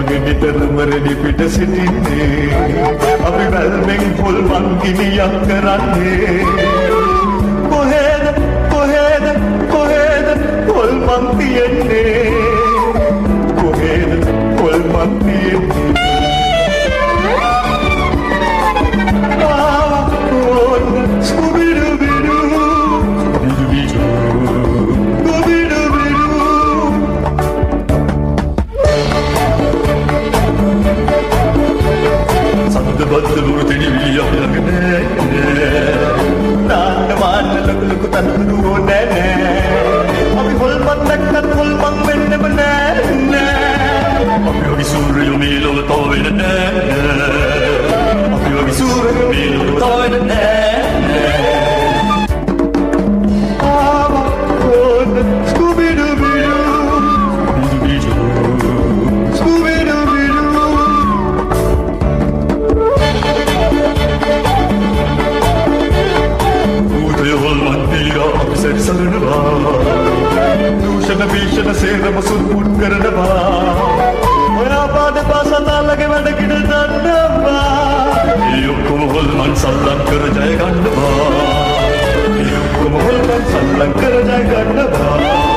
වගේ නිතරම රෙදි පිට සිටින්නේ අපි වැල්මෙන් හොල්මන් ගිනියක් කරන්නේ කොහෙද කොහෙද කොහෙද හොල්මන් තියෙන්නේ කොහෙද හොල්මන් තියෙන්නේ බද්දලුරු තෙනි විලියක් ළඟ නාන්න මාන්න ලොකු තනතුරු ඕනේ අපි හොල්මන් දැක්කත් හොල්මන් වෙන්නෙම නෑ අපි වගේ සූර්යෝ මේ ලොව තව වෙන නෑ අපි වගේ සූර්යෝ මේ ලොව තව වෙන නෑ ආවා ඕන ස්කූබිඩුබිඩු ස්කූබිඩුබිඩු සැරිසරනවා දූෂණ භීෂණ සේරම සුත්පුත් කරනවා ඔයා පාද පාසතාලගේ වැඩ කිඩ දන්නවා ඒ ඔක්කොම හොල්මන් සල්ලම් කර ජය ගන්නවා ඒ ඔක්කොම හොල්මන් සල්ලම් කර ජය ගන්නවා